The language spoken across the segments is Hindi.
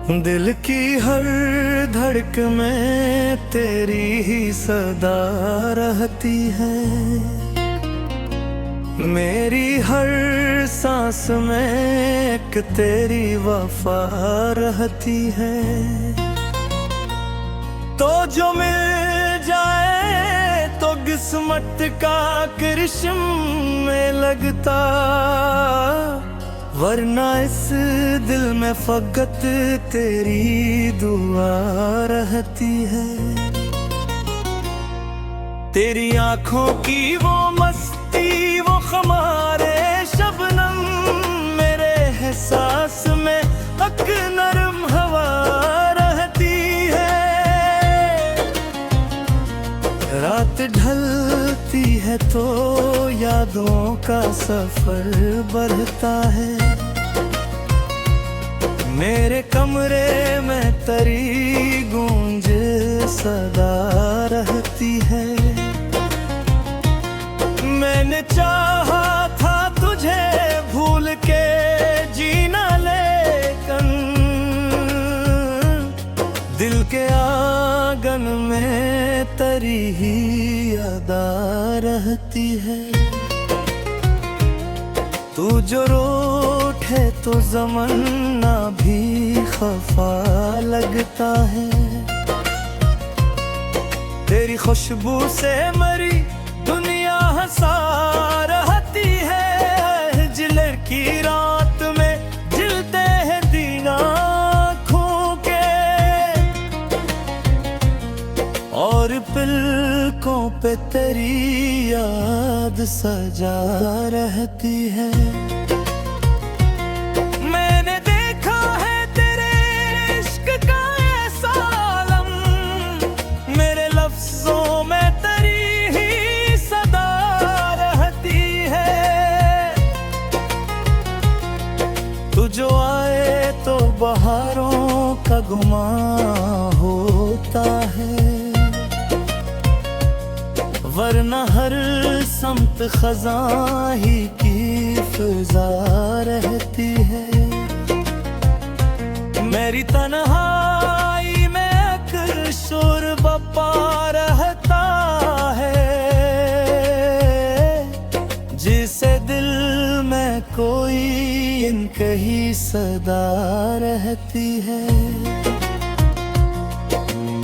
दिल की हर धड़क में तेरी ही सदा रहती है। मेरी हर सांस में एक तेरी वफा रहती है। तो जो मिल जाए तो किस्मत का करिश्म में लगता, वरना इस दिल में फकत तेरी दुआ रहती है। तेरी आंखों की वो मस्ती, वो खमारे शबनम, मेरे एहसास में अक नरम हवा रहती है। रात ढलती है तो यादों का सफर बढ़ता है। मेरे कमरे में तेरी गूंज सदा रहती है। मैंने चाहा था तुझे भूल के जीना, लेकिन दिल के आंगन में तेरी ही अदा रहती है। तू जो रूठे तो ज़माना भी खफा लगता है। तेरी खुशबू से मरी दुनिया हंसा रहती है। जिले की रात में जिलते हैं दिन आँखों के, और पलकों पे तेरी याद सजा रहती है। मैंने देखा है तेरे इश्क का ऐसा आलम, मेरे लफ्जों में तेरी ही सदा रहती है। तू जो आए तो बहारों का गुमां होता है, वरना हर समत खज़ां ही की फिजा रहती है। मेरी तन्हाई में अक्सर शोर बपा रहता है, जिसे दिल में कोई इनकही सदा रहती है।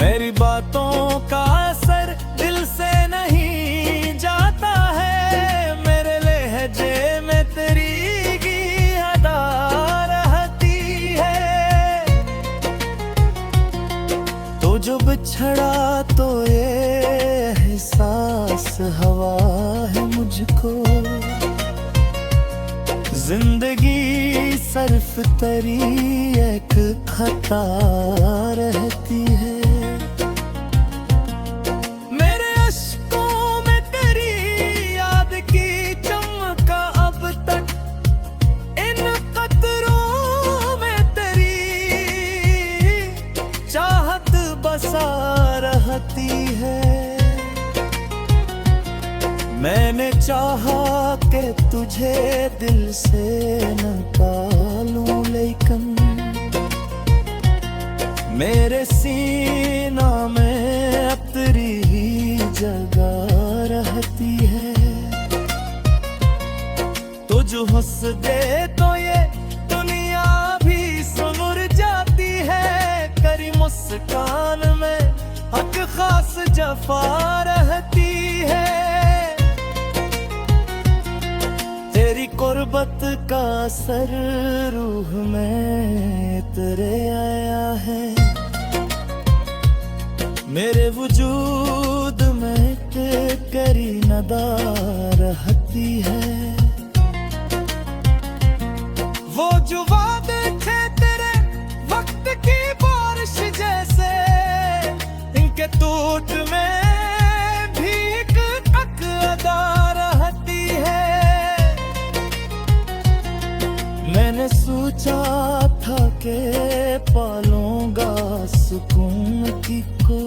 मेरी बातों का असर दिल से नहीं जाता है, मेरे लहजे में तेरी की अदा रहती है। तो जो बिछड़ा तो ये एहसास हवा है मुझको, जिंदगी सिर्फ तेरी एक खता रहती है। रहती है। मैंने चाहा कि तुझे दिल से निकालूं, लेकिन मेरे सीना में अब तेरी ही जगह रहती है। तुझ हंस दे तो ये दुनिया भी सुमुर जाती है, करी मुस्कान में हक खास जफा रहती है। तेरी कुर्बत का असर रूह में तेरे आया है, मेरे वजूद में तेरी नदा रहती है। वो जो वादे थे तेरे वक्त की बारिश जैसे, इनके टूट में भी एक अक अदा रहती है। मैंने सोचा था कि पालूंगा सुकून की को,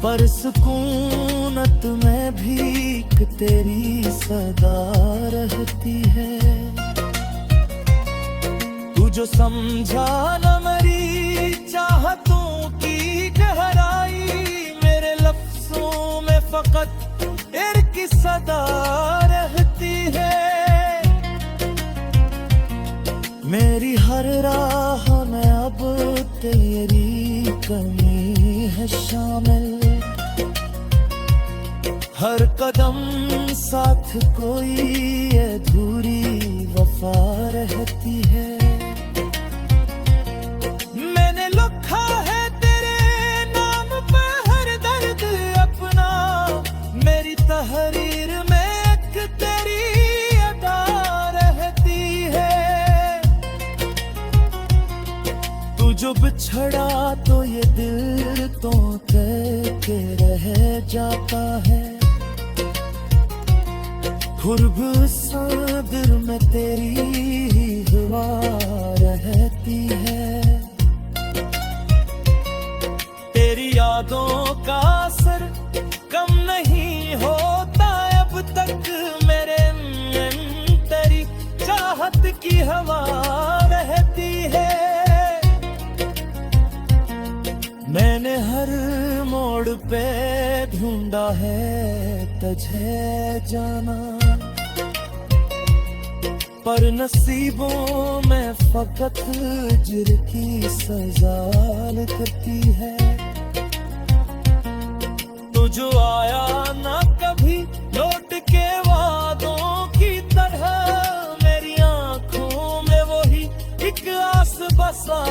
पर सुकूनत में भी तेरी सदा रहती है। तू जो समझा न मेरी चाहतों की गहराई, मेरे लफ्जों में फकत इर्क की सदा रहती है। मेरी हर राह में अब तेरी कमी है शामिल, हर कदम साथ कोई अधूरी वफा रहती है। मैंने लिखा है तेरे नाम पे हर दर्द अपना, मेरी तहरीर में एक तेरी अदा रहती है। तू जो बिछड़ा तो ये दिल तो कह के रह जाता है, खुरब सादिर में तेरी ही हवा रहती है। तेरी यादों का असर कम नहीं होता अब तक, मेरे तेरी चाहत की हवा रहती है। मैंने हर मोड़ पे ढूंढा है तुझे जाना, पर नसीबों में फकत हिज्र की सजा लिखती है। तो जो आया ना कभी लौट के वादों की तरह, मेरी आंखों में वही एक आस बसा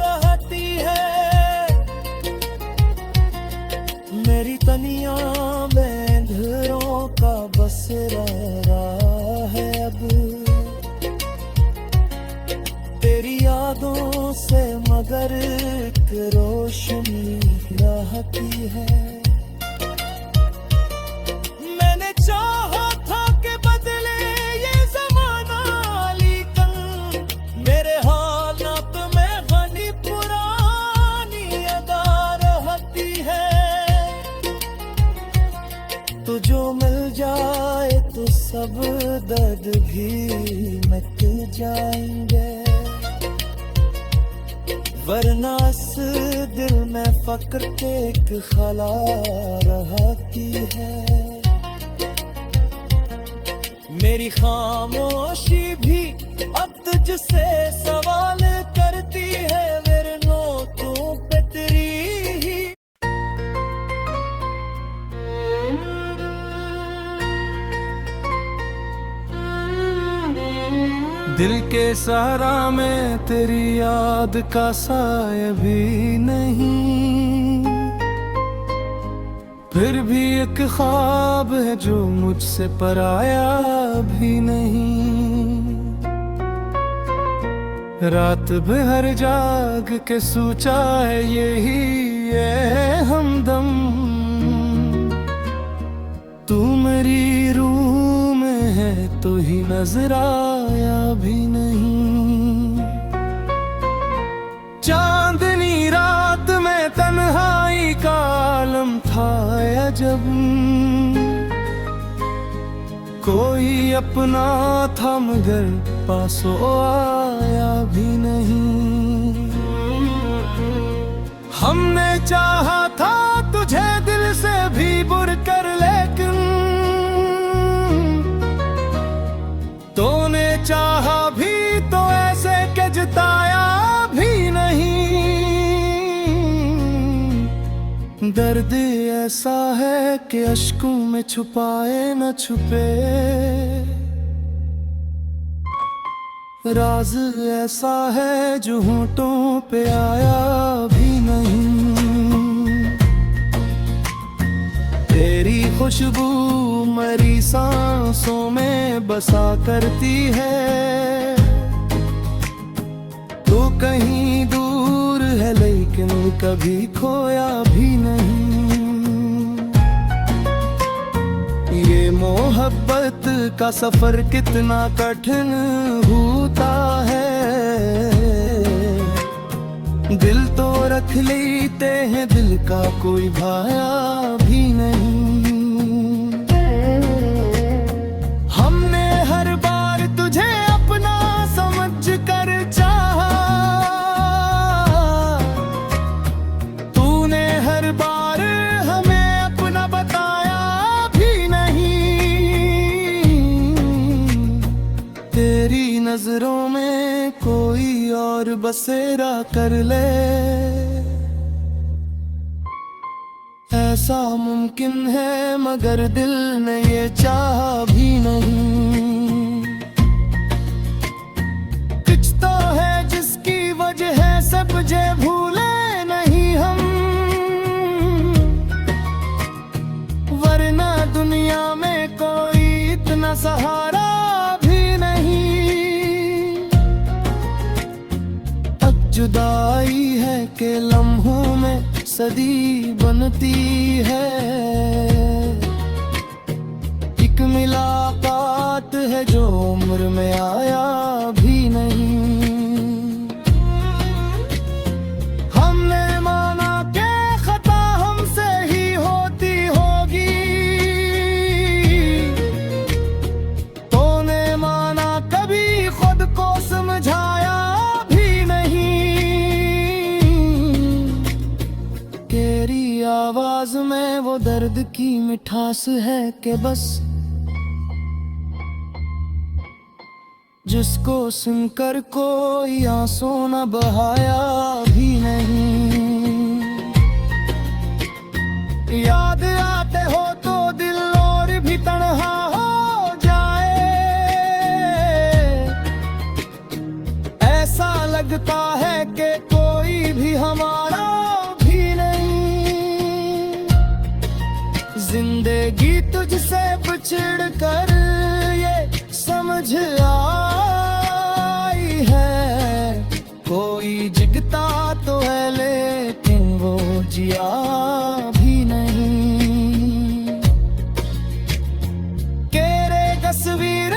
रहती है। मेरी तनिया में अंधेरों का बसेरा है अब, तेरी यादों से मगर एक रोशनी रहती है। मैंने चाहा था कि बदले ये ज़माना, लेकिन मेरे हालात में गनी पुरानी अदा रहती है। तो जो मिल जाए तो सब दर्द भी मिट जाएंगे, वरना इस दिल में फक्र के एक खला रहती है। मेरी खामोशी भी अब तुझसे सवाल करती है, मेरे नोटों पे तेरी ही दिल के सहारा में तेरी याद का साया भी नहीं, फिर भी एक ख्वाब है जो मुझसे पराया भी नहीं। रात भर जाग के सोचा है यही है हमदम, तू मेरी रूह में है तो ही नजर आया भी नहीं। चांदनी रात में तन्हाई का आलम था जब, कोई अपना था मगर पासों आया भी नहीं। हमने चाहा था तुझे दिल से भी बुर कर, लेकिन तूने चाहा भी तो ऐसे के जताया भी नहीं। दर्द ऐसा है कि अश्कों में छुपाए न छुपे, राज ऐसा है जो होठों पे आया भी नहीं। तेरी खुशबू मरी सांसों में बसा करती है, तो कहीं दूर है लेकिन कभी खोया भी नहीं। ये मोहब्बत का सफर कितना कठिन होता है, दिल तो रख लेते हैं दिल का कोई भाया भी नहीं। हमने हर बार तुझे अपना समझ कर चाहा, नजरों में कोई और बसेरा कर ले, ऐसा मुमकिन है मगर दिल ने ये चाहा भी नहीं। कुछ तो है जिसकी वजह है सब जे भूले नहीं हम, वरना दुनिया में कोई इतना सहारा भी नहीं। अब जुदाई है कि लम्हों में सदी बनती है, एक मुलाकात है जो उम्र में आया भी नहीं। हमने माना कि खता हमसे ही होती होगी, तूने माना कभी खुद को समझाया भी नहीं। तेरी आवाज में वो दर्द की मिठास है कि बस जिसको सुनकर कोई आंसू न बहाया भी नहीं। याद आते हो तो दिल और भी तन्हा हो जाए, ऐसा लगता है कि कोई भी हमारा भी नहीं। जिंदगी तुझसे बिछड़ कर ये समझ आई है, कोई जिगता तो है लेकिन वो जिया भी नहीं। तेरे तस्वीर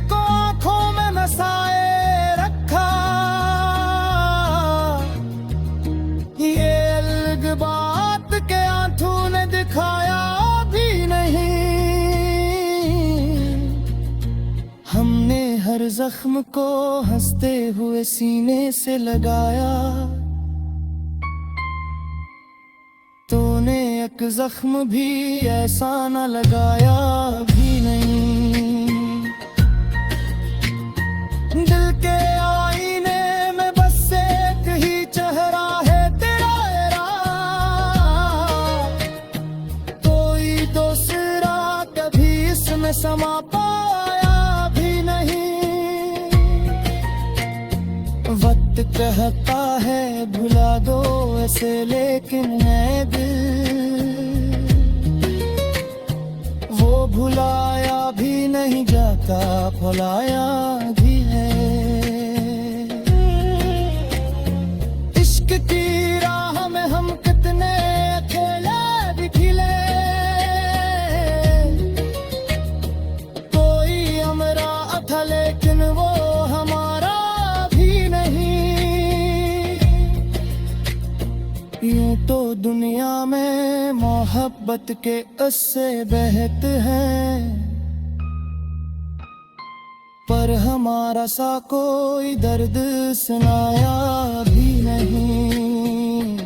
को आंखों में नसाए रखा, ये अलग बात के आंसू ने दिखाया भी नहीं। हमने हर जख्म को हंसते हुए सीने से लगाया, तूने एक जख्म भी ऐसा न लगाया भी नहीं। दिल के आईने में बस एक ही चेहरा है तेरा, कोई दूसरा कभी इसमें समा पाया भी नहीं। वक्त कहता है भुला दो ऐसे, लेकिन है दिल वो भुलाया भी नहीं जाता, भुलाया भी है। इश्क की राह में हम कितने अकेले भी खिले, कोई हमरा था लेकिन वो हमारा भी नहीं। यूं तो दुनिया में मोहब्बत के अस्से बहते हैं, पर हमारा सा कोई दर्द सुनाया भी नहीं।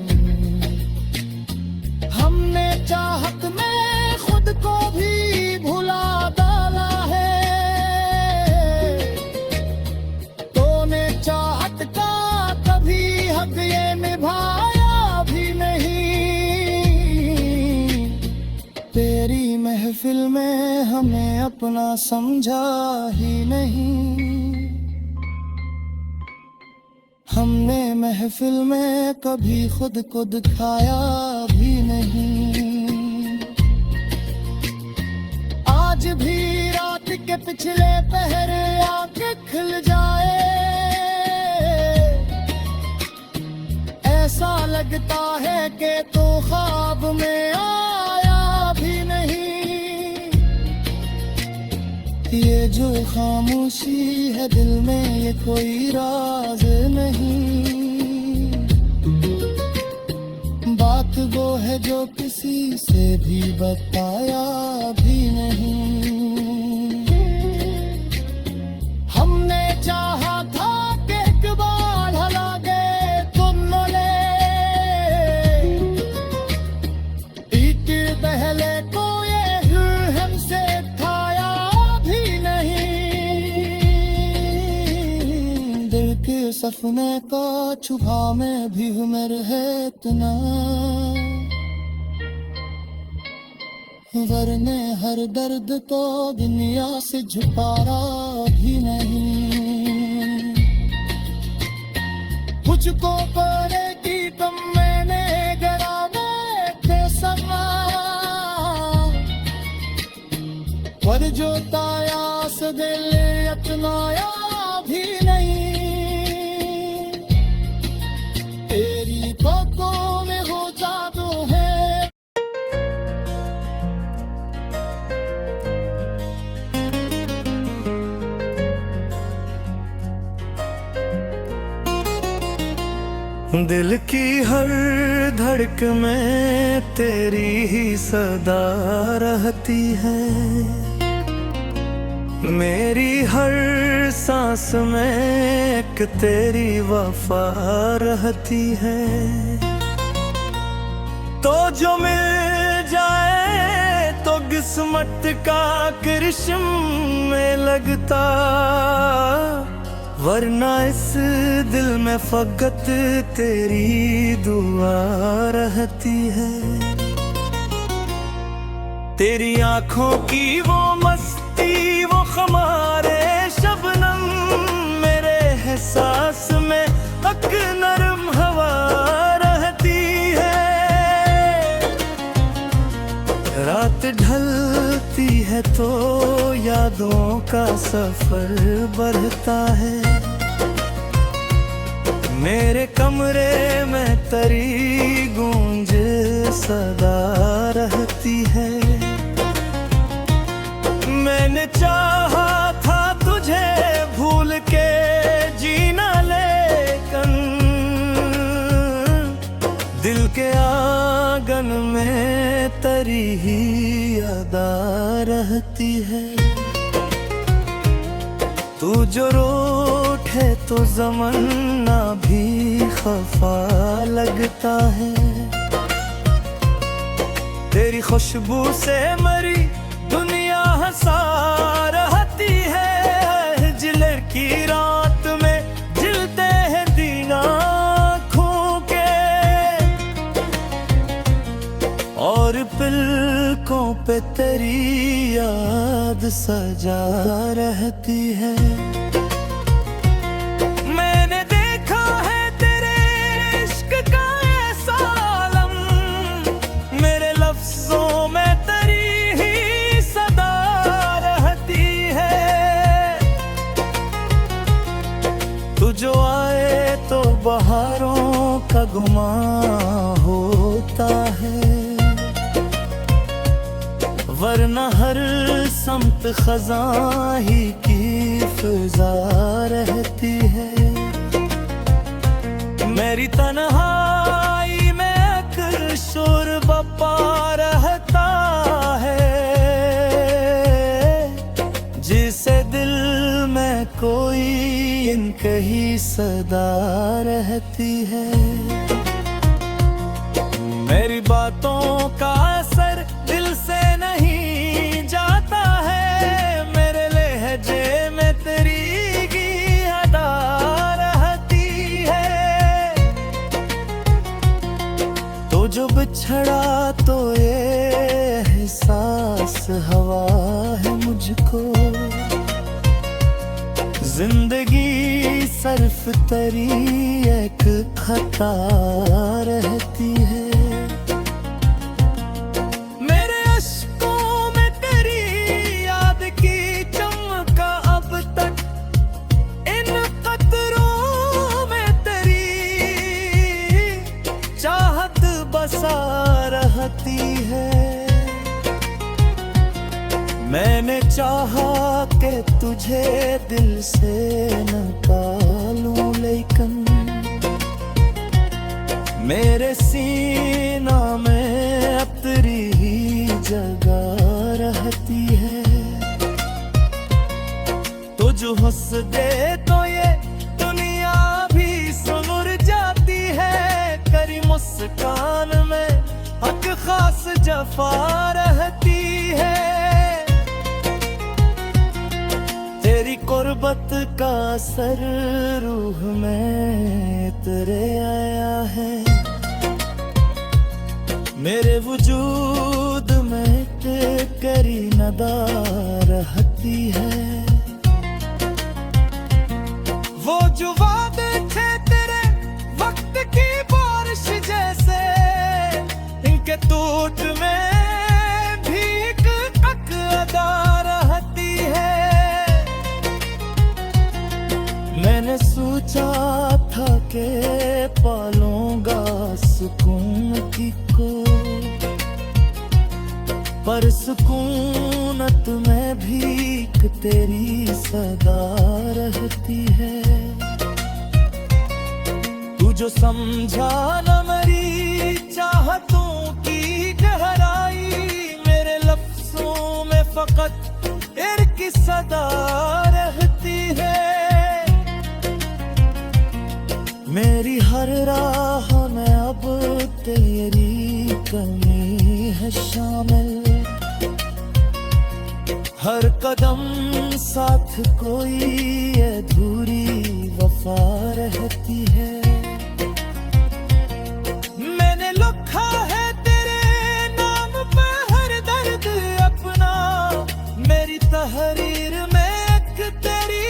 हमने चाहत में खुद को भी भुला डाला है, तूने चाहत का कभी हक ये निभाया भी नहीं। तेरी महफिल में हमें अपना समझा ही नहीं, हमने महफिल में कभी खुद को दिखाया भी नहीं। आज भी रात के पिछले पहर आंखें खुल जाए, ऐसा लगता है कि तू ख्वाब में आया भी नहीं। ये जो खामोशी है दिल में ये कोई राज नहीं, बात वो है जो किसी से भी बताया भी नहीं। हमने चाहा था कि एक बार हलागे तुमने, एक पहले को ये हमसे थाया भी नहीं। सपने का छुपा में भी हूँ रहे इतना, वरने हर दर्द तो दुनिया से छुपा रहा भी नहीं। मुझको पड़े की तुम मैंने गराने थे समा, पर जो ताया से दिल अपनाया भी नहीं। तेरी बातों में हो जादू है। दिल की हर धड़क में तेरी ही सदा रहती है, मेरी हर सांस में एक तेरी वफा रहती है। तो जो मिल जाए तो किस्मत का करिश्म में लगता, वरना इस दिल में फकत तेरी दुआ रहती है। तेरी आंखों की वो मस्ती, वो खमारे शबनम, मेरे एहसास में तक नरम हवा रहती है। रात ढलती है तो यादों का सफर बढ़ता है, मेरे कमरे में तेरी गूंज सदा रहती है। मैंने चाहा था तुझे भूल के जीना, लेकिन दिल के आंगन में तेरी ही अदा रहती है। तू जो रूठे तो ज़माना भी खफा लगता है, तेरी खुशबू से मरी दुनिया हंसा रहती है। जिलर की रात में जिलते हैं दिन आँखों के, और पलकों पे तेरी याद सजा रहती है। मैंने देखा है तेरे इश्क का ऐसा आलम, मेरे लफ्जों में तेरी ही सदा रहती है। तू जो आए तो बहारों का गुमां होता है, वरना हर समत खज़ां ही की फिजा रहती है। मेरी तन्हाई में एक शोर बपा रहता है, जिसे दिल में कोई इनके ही सदा रहती है। मेरी बातों का असर दिल से नहीं जाता है, मेरे लहजे में तेरी की अदा रहती है। तो जो बिछड़ा तो ये एहसास हवा है मुझको, जिंदगी सिर्फ तेरी एक खता रहती है। मेरे अश्कों में तेरी याद की चमका अब तक, इन कतरों में तेरी चाहत बसा रहती है। मैंने चाहा कि तुझे दिल से निकालूं, लेकिन मेरे सीना में अब तेरी ही जगह रहती है। तो जो हंस दे तो ये दुनिया भी सुनुर जाती है, करी मुस्कान में हक खास जफा रहती है। तेरी गुर्बत का असर रूह में तेरे आया है, मेरे वजूद में तेरी नदा रहती है। वो जो वादे थे तेरे वक्त की बारिश जैसे, इनके टूट में भी एक तक अदा रहती है। मैंने सोचा था कि पालूंगा सुकून की को, पर सुकूनत में भीख तेरी सदा रहती है। तू जो समझा न मेरी चाहतों की गहराई, मेरे लफ्जों में फकत इर्क की सदा रहती है। मेरी हर राह में अब तेरी कमी है शामिल, हर कदम साथ कोई अधूरी वफा रहती है। मैंने लिखा है तेरे नाम पे हर दर्द अपना, मेरी तहरीर में एक तेरी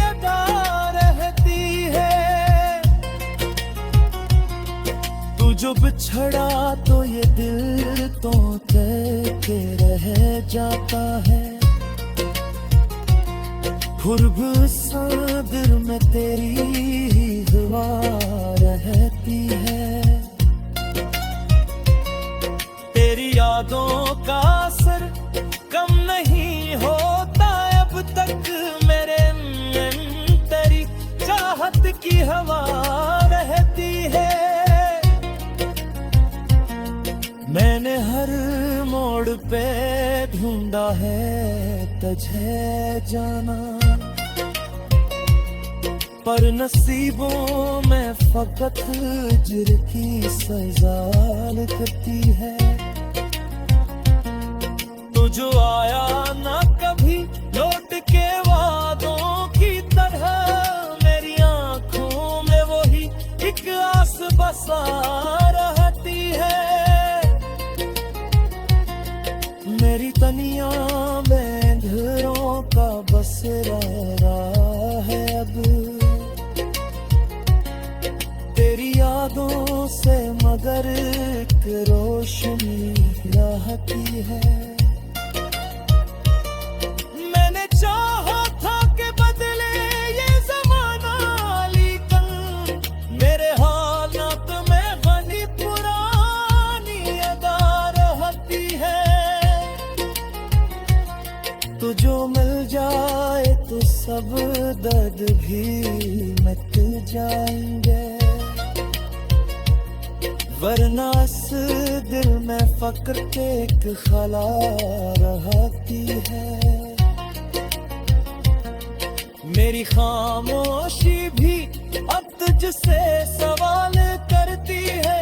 अदा रहती है। तू जो बिछड़ा तो ये दिल तो तय के रह जाता है, खुरब सादिर में तेरी दुआ रहती है। तेरी यादों का असर कम नहीं होता अब तक, मेरे मन तेरी चाहत की हवा रहती है। मैंने हर मोड़ पे ढूंढा है तुझे जाना, पर नसीबों में फकत हिज्र की सजा लिखती है। तू जो आया ना कभी लौट के वादों की तरह, मेरी आंखों में वही एक आस बसा रहती है। मेरी तनिया में अंधेरों का बसेरा है अब, तेरी यादों से मगर एक रोशनी रहती है। मैंने चाहा था कि बदले ये जमाना, लेकिन मेरे हालात में बनी पुरानी अदा रहती है। तो जो मिल जाए तो सब दर्द भी मिट जाएंगे, वरना इस दिल में फक्र के एक खला रहती है। मेरी खामोशी भी अब तुझसे सवाल करती है,